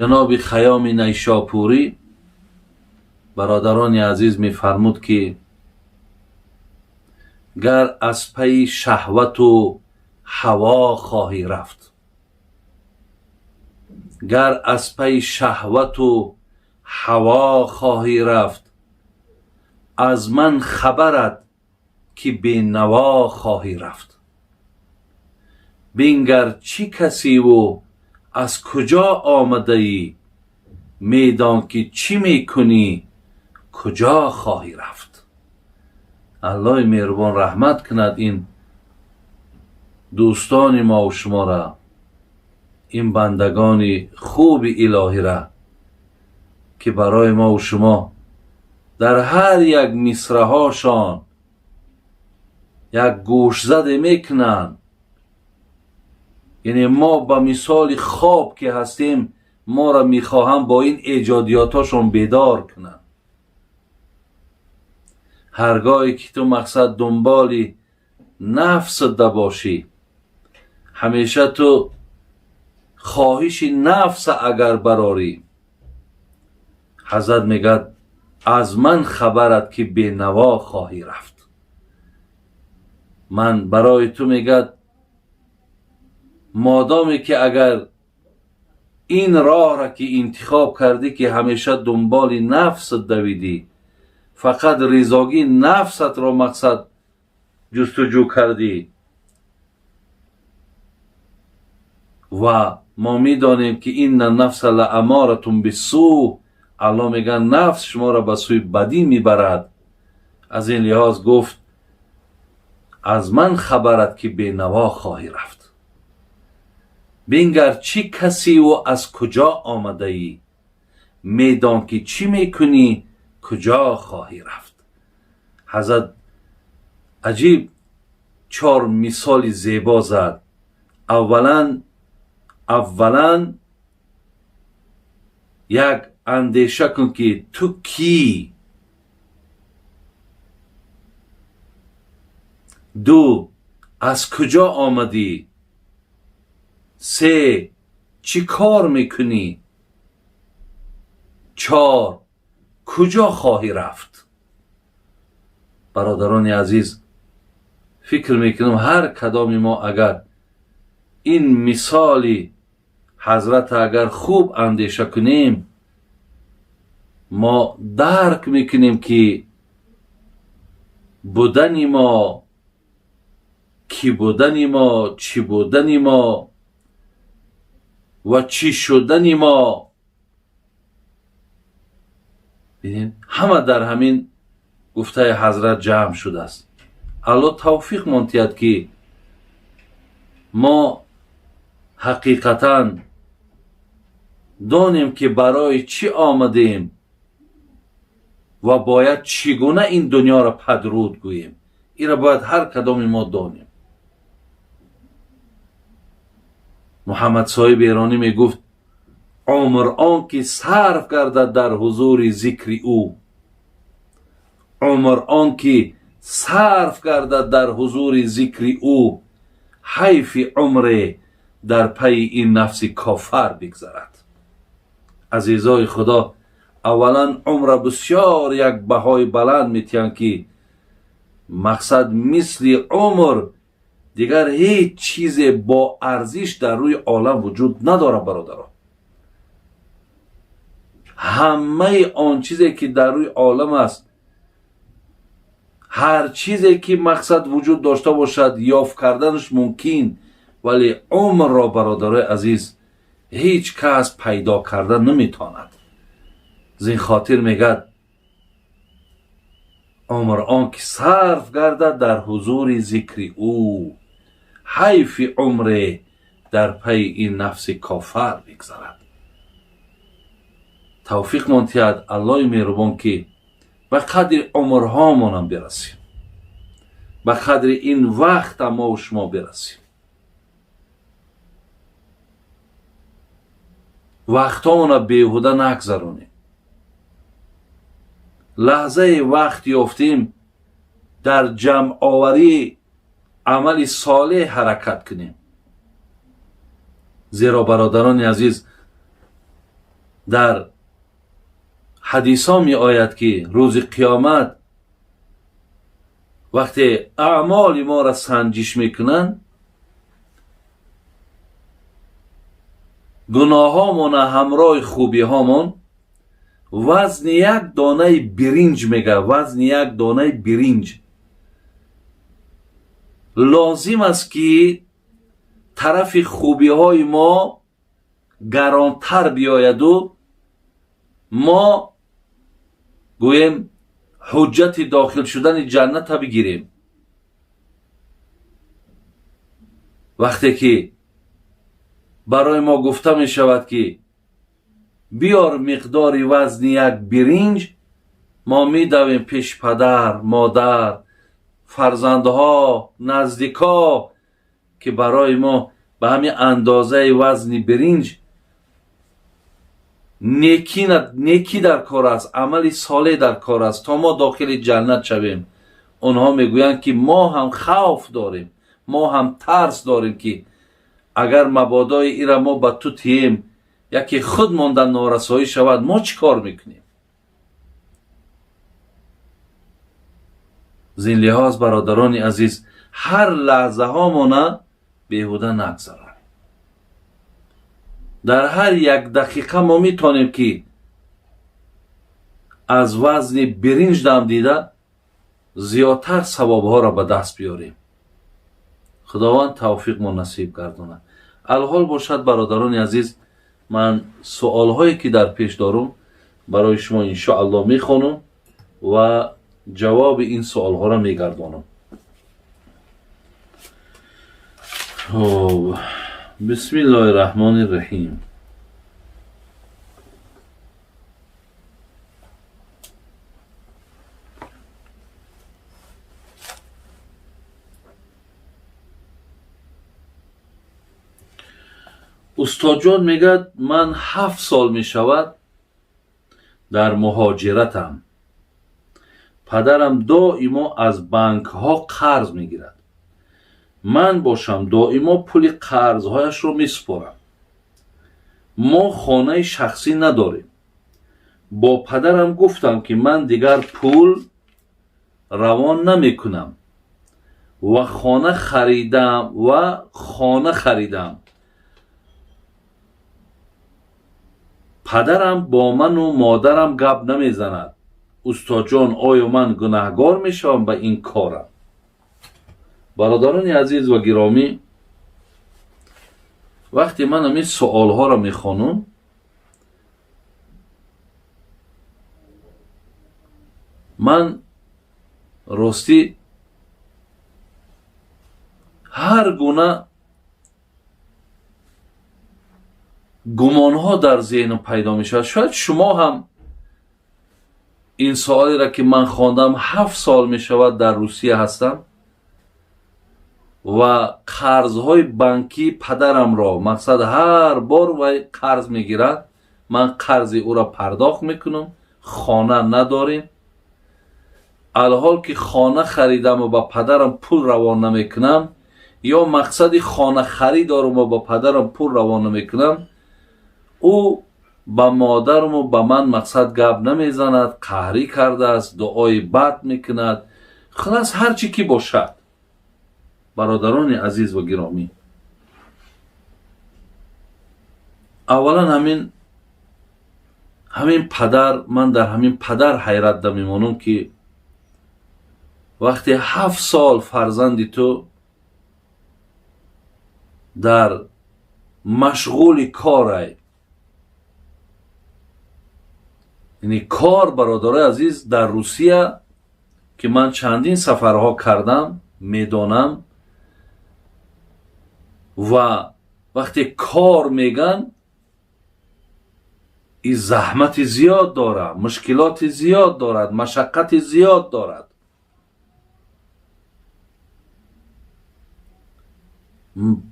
جناب خیام نیشاپوری برادران عزیز می‌فرمود که گر از پی شهوت و هوا خواهی رفت، گر از پی شهوت و هوا خواهی رفت، از من خبرت که بی نوا خواهی رفت. بنگر چی کسی و از کجا آمده ای، میدان که چی میکنی کجا خواهی رفت. الله مهربان رحمت کند این دوستان ما و شما را، این بندگان خوب الهی را که برای ما و شما در هر یک مصرع هاشان یک گوش زده میکنن. یعنی ما به مثال خواب که هستیم، ما را میخواهم با این ایجادیاتاشون بیدار کنن. هرگاهی که تو مقصد دنبال نفس ده باشی، همیشه تو خواهش نفس اگر براری، حضرت میگه از من خبرت که به نوا خواهی رفت. من برای تو میگه مادامی که اگر این راه را که انتخاب کردی که همیشه دنبال نفست دویدی، فقط رضاگی نفست را مقصد جستجو کردی و ما میدانیم که این نفس لامارتون بالسوء، الله میگن نفس شما را به سوی بدی میبرد. از این لحاظ گفت از من خبرت که به نوا خواهی رفت. بنگر چی کسی و از کجا آمده ای، میدان که چی میکنی کجا خواهی رفت. حضرت عجیب 4 مثال زیبا زد. اولا یک اندیشه کن که تو کی. 2 از کجا آمدی. 3 چی کار میکنی. 4 کجا خواهی رفت. برادران عزیز، فکر میکنم هر کدام ما اگر این مثالی حضرت اگر خوب اندیشه کنیم، ما درک میکنیم که بودن ما، کی بودن ما، چی بودن ما و چی شدن ما، ببینید همه در همین گفته حضرت جمع شده است. الله توفیق منتید که ما حقیقتا دانیم که برای چی آمدیم و باید چگونه این دنیا را پدرود گوییم. این را باید هر کدام ما دانیم. محمد صاحب ایرانی می گفت عمر آن که صرف گردد در حضور ذکر او، عمر آن که صرف گردد در حضور ذکر او، حیف عمر در پی این نفس کافر بگذرد. عزیزای خدا، اولا عمر بسیار یک بهای بلند میتین که مقصد مثل عمر دیگر هیچ چیز با ارزش در روی عالم وجود نداره. برادران، همه آن چیزی که در روی عالم است، هر چیزی که مقصد وجود داشته باشد یافت کردنش ممکن، ولی عمر را برادرای عزیز هیچ کس پیدا کردن نمیتواند. زین خاطر میگه عمر آن که صرف گردد در حضور ذکر او، حیف عمر در پی این نفس کافر بگذرد. توفیق منتید الله مهربان که به قدر عمرهامون هم برسیم، به قدر این وقت ما و شما برسیم. وقتامون را بیهوده نگذرونیم. لحظه وقت یافتیم در جمع آوری عمل صالح حرکت کنیم. زیرا برادران عزیز، در حدیث ها می آید که روز قیامت وقتی اعمال ما را سنجش میکنن، گناه هامون همراه خوبی هامون وزن یک دانه برنج میگه، وزن یک دانه برنج. لازم است که طرف خوبی های ما گرانتر بیاید و ما گویم حجت داخل شدن جنت ها بگیریم. وقتی که برای ما گفته می شود که بیار مقداری وزن یک برنج، ما می دویم پیش پدر، مادر، فرزندها، نزدیکا که برای ما به همین اندازه وزن برنج نیکی در کار است، عمل صالح در کار است تا ما داخل جنت شویم. اونها میگویند که ما هم خوف داریم، ما هم ترس داریم که اگر مبادای ایرا ما به تو تیم یکی خود ماندن نارسایی شود، ما چی کار میکنیم؟ زین لحاظ برادران عزیز، هر لحظه ها مانه بیهوده نگذاریم. در هر یک دقیقه ما میتونیم که از وزن برنج دم دیده زیادتر ثواب ها را به دست بیاریم. خداوند توفیق ما نصیب گرداند. الحال باشد برادران عزیز، من سوال هایی که در پیش دارم برای شما انشاءالله میخوانم و جواب این سوال ها را میگردانم. بسم الله الرحمن الرحیم. استاد جان میگه من 7 سال میشود در مهاجرتم. پدرم دائما از بانک ها قرض میگیرد. من باشم دائما پول قرض هایش رو میسپارم. ما خانه شخصی نداریم. با پدرم گفتم که من دیگر پول روان نمی کنم و خانه خریدم. پدرم با من و مادرم گپ نمی زند. استاد جان آیا من گناهگار می شوم به این کارم؟ برادران عزیز و گرامی، وقتی من همین سوال ها را می خوانم، من راستی هر گونه گمان ها در ذهنم پیدا می شود. شاید شما هم این سوالی را که من خواندم 7 سال می شود در روسیه هستم و قرضهای بانکی پدرم را، مقصد هر بار و قرض می گیرد، من قرض او را پرداخت می کنم. خانه نداریم. الحال که خانه خریدم و با پدرم پول روان نمی کنم، یا مقصد خانه خرید دارم و با پدرم پول روان نمی کنم، او با مادرم و با من مقصد گپ نمی زند، قهری کرده است، دعای بد می کند، خلاص هر چی که باشد. برادران عزیز و گرامی، اولا همین پدر، من در همین پدر حیرت میمانم که وقتی 7 سال فرزندی تو در مشغول کاره، یعنی کار برادرای عزیز در روسیه که من چندین سفرها کردم میدانم، و وقتی کار میگن این زحمت زیاد دارد، مشکلات زیاد دارد، مشقت زیاد دارد.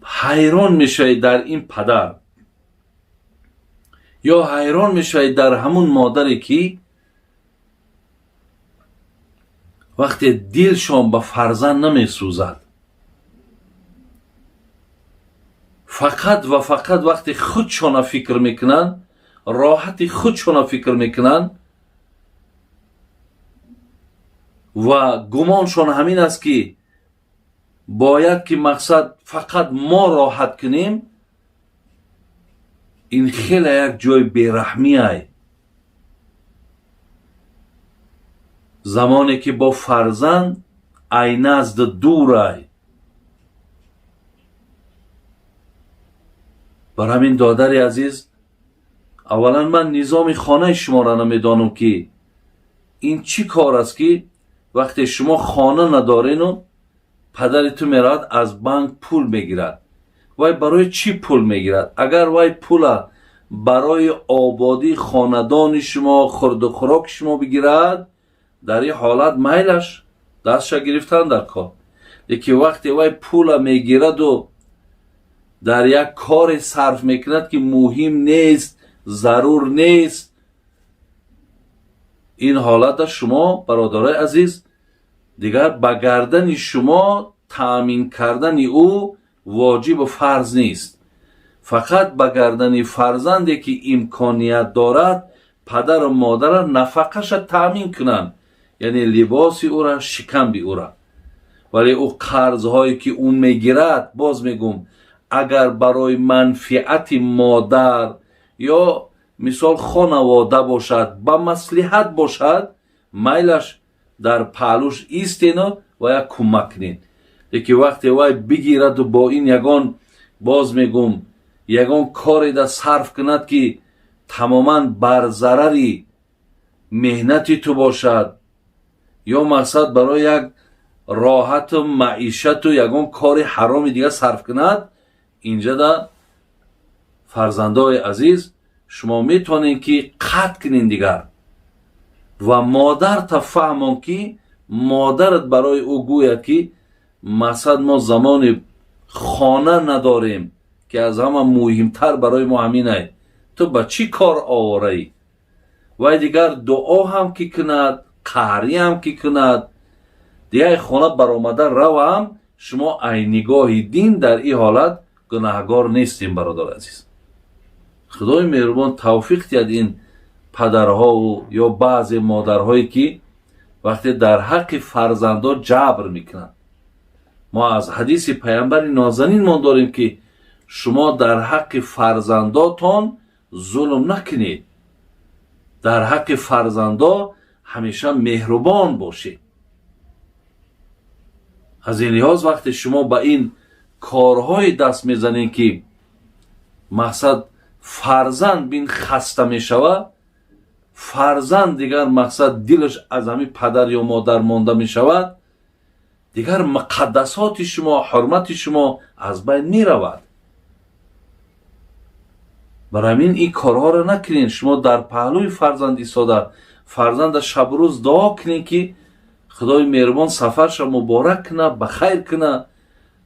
حیران میشوید در این پدر، یا حیران میشوید در همون مادری که وقتی دلشان به فرزند نمیسوزد، فقط و فقط وقتی خودشان فکر میکنن راحت خودشون فکر میکنن و گمانشون همین است که باید که مقصد فقط ما راحت کنیم، این خیلی یک جای بیرحمی ای. زمانی که با فرزند ای نزد دور ای. بر همین دادر عزیز، اولا من نظام خانه شما را نمیدانم که این چی کار است که وقتی شما خانه ندارین و پدر تو میراد از بانک پول میگیرد. وای برای چی پول میگیرد؟ اگر وای پول برای آبادی خاندان شما، خورد و خوراک شما بگیرد، در این حالت میلش دستش گرفتن در کار. لیکن وقتی وای پول میگیرد و در یک کار صرف میکند که مهم نیست، ضرور نیست، این حالت شما برادرای عزیز دیگر به گردن شما تامین کردن او واجب و فرض نیست. فقط به گردن فرزندی که امکانیت دارد پدر و مادر نفقش تامین کنند، یعنی لباسی او را، شکم او را. ولی او قرضهایی که اون میگیرد، باز میگم اگر برای منفعت مادر یا مثال خانواده باشد، با مصلحت باشد، میلش در پهلوش ایستین و یک کمک کنین. لیکن وقتی وای بگیرد و با این یگان، باز میگم یگان کاری در صرف کند که تماما بر ضرری مهنتی تو باشد، یا مقصد برای یک راحت و معیشت و یگان کار حرامی دیگه صرف کند، اینجا در فرزندای عزیز شما میتونین که قطع کنین دیگر و مادر تا فهمون که مادرت برای او گوید که مقصد ما زمان خانه نداریم که از همه مهمتر برای ما همینه، تو با چی کار آواره ای؟ و دیگر دعا هم که کند، قهری هم که کند، دیگه خانه برآمده رو هم شما ای نگاه دین در این حالت گناهگار نیستیم برادر عزیز. خدای مهربان توفیق دهد این پدرها و یا بعض مادرهایی که وقتی در حق فرزندان جبر میکنند. ما از حدیث پیامبر نازنین ما داریم که شما در حق فرزنداتان ظلم نکنید، در حق فرزندا همیشه مهربان باشید. از این لحاظ وقتی شما با این کارهای دست میزنید که مقصد فرزند بین خسته میشود، فرزند دیگر مقصد دلش از همین پدر یا مادر مانده میشود، دیگر مقدسات شما، حرمت شما از بین میرود. برای همین این کارها را نکنین. شما در پهلوی فرزند ایستاده فرزند شب روز دعا کنین که خدای مهربان سفرش مبارک کنه، بخیر کنه،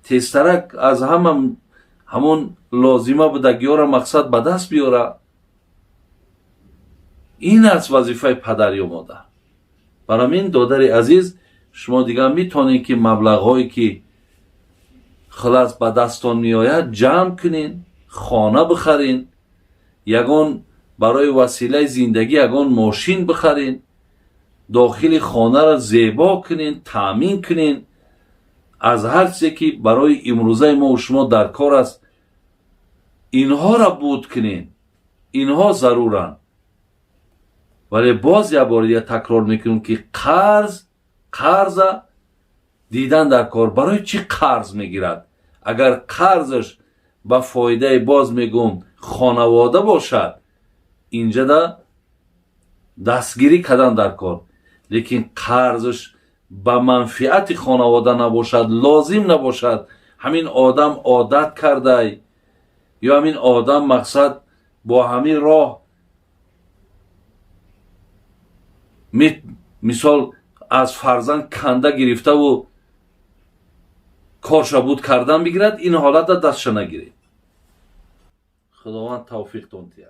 تیزترک از همون لازمه بودگی را مقصد به دست بیاره. این است وظیفه پدر یا مادر. برای همین دادر عزیز شما دیگه میتونین که مبلغ‌هایی که خلاص به دستان میآید جمع کنین، خانه بخرین، یگان برای وسیله زندگی یگان ماشین بخرین، داخل خانه را زیبا کنین، تامین کنین. از هر چیزی که برای امروزه ما و شما در کار است اینها را بود کنین. اینها ضرورن. ولی باز یک بار دیگه تکرار میکنم که قرض دیدن در کار. برای چی قرض میگیرد؟ اگر قرضش با فایده باز میگم خانواده باشد، اینجا دا دستگیری کردن در کار. لیکن قرضش با منفعت خانواده نباشد، لازم نباشد، همین آدم عادت کرده یا همین آدم مقصد با همین راه مثال از فرزند کنده گرفته و کارش بود کردن بگیرد، این حالت دستش نگیرید. خداوند توفیق تون تیه.